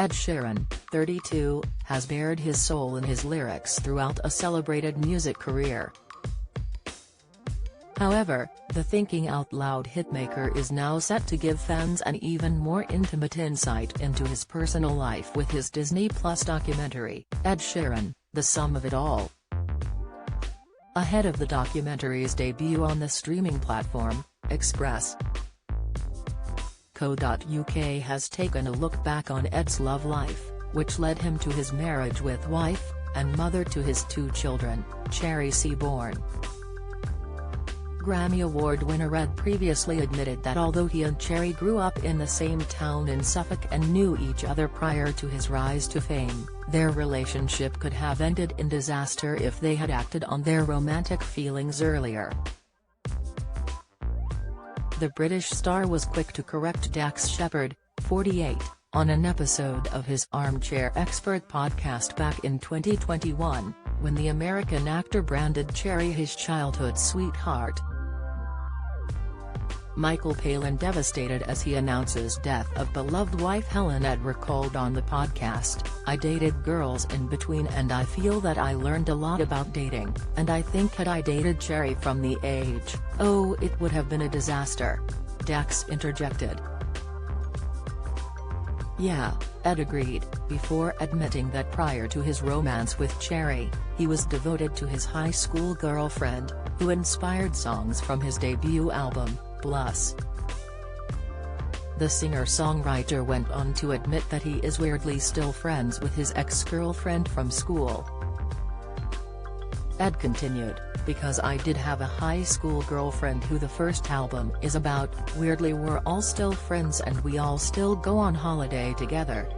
Ed Sheeran, 32, has bared his soul in his lyrics throughout a celebrated music career. However, the Thinking Out Loud hitmaker is now set to give fans an even more intimate insight into his personal life with his Disney Plus documentary, Ed Sheeran, The Sum of It All. Ahead of the documentary's debut on the streaming platform, Express.co.uk has taken a look back on Ed's love life, which led him to his marriage with wife, and mother to his 2 children, Cherry Seaborn. Grammy Award winner Ed previously admitted that although he and Cherry grew up in the same town in Suffolk and knew each other prior to his rise to fame, their relationship could have ended in disaster if they had acted on their romantic feelings earlier. The British star was quick to correct Dax Shepard, 48, on an episode of his Armchair Expert podcast back in 2021, when the American actor branded Cherry his childhood sweetheart. Michael Palin devastated as he announces death of beloved wife Helen. Ed recalled on the podcast, "I dated girls in between and I feel that I learned a lot about dating, and I think had I dated Cherry from the age, oh it would have been a disaster." Dax interjected. "Yeah," Ed agreed, before admitting that prior to his romance with Cherry, he was devoted to his high school girlfriend, who inspired songs from his debut album, Plus. The singer-songwriter went on to admit that he is weirdly still friends with his ex-girlfriend from school. Ed continued, "Because I did have a high school girlfriend who the first album is about, weirdly we're all still friends and we all still go on holiday together."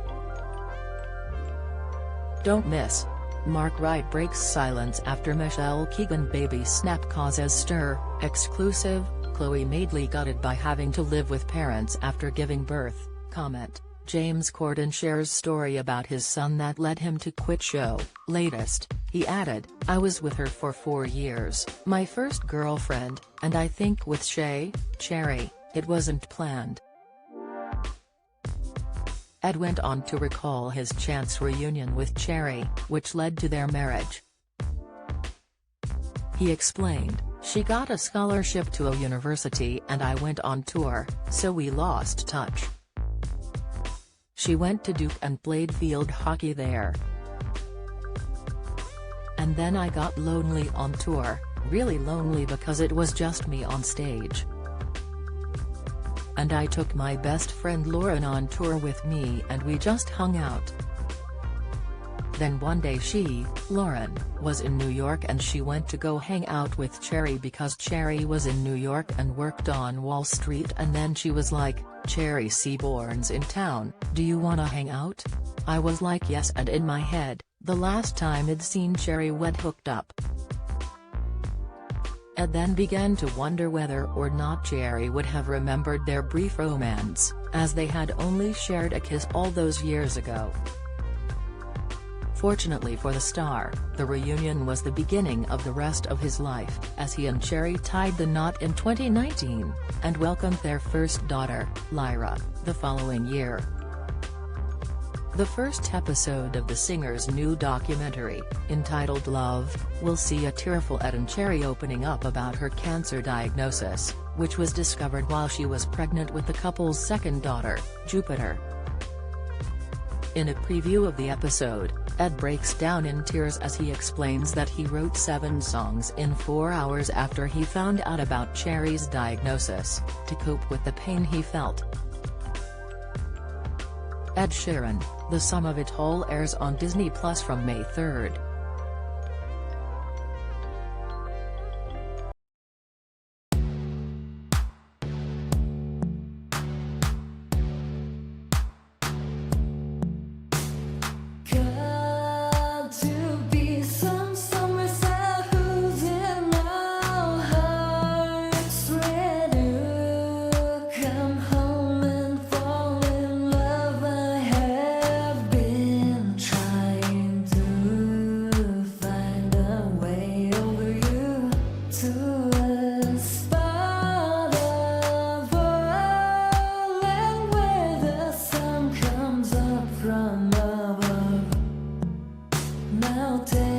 Don't miss. Mark Wright breaks silence after Michelle Keegan baby snap causes stir. Exclusive, Chloe Madeley gutted by having to live with parents after giving birth. Comment, James Corden shares story about his son that led him to quit show. Latest, he added, "I was with her for 4 years, my first girlfriend, and I think with Cherry, it wasn't planned." Ed went on to recall his chance reunion with Cherry, which led to their marriage. He explained, "She got a scholarship to a university and I went on tour, so we lost touch. She went to Duke and played field hockey there. And then I got lonely on tour, really lonely because it was just me on stage. And I took my best friend Lauren on tour with me and we just hung out. Then one day Lauren, was in New York and she went to go hang out with Cherry because Cherry was in New York and worked on Wall Street, and then she was like, 'Cherry Seaborn's in town, do you wanna hang out?' I was like yes, and in my head, the last time I'd seen Cherry we'd hooked up." Ed then began to wonder whether or not Cherry would have remembered their brief romance, as they had only shared a kiss all those years ago. Fortunately for the star, the reunion was the beginning of the rest of his life, as he and Cherry tied the knot in 2019, and welcomed their first daughter, Lyra, the following year. The first episode of the singer's new documentary, entitled Love, will see a tearful Ed and Cherry opening up about her cancer diagnosis, which was discovered while she was pregnant with the couple's second daughter, Jupiter. In a preview of the episode, Ed breaks down in tears as he explains that he wrote 7 songs in 4 hours after he found out about Cherry's diagnosis, to cope with the pain he felt. Ed Sheeran, The Sum of It All airs on Disney Plus from May 3rd. Trying to mountain.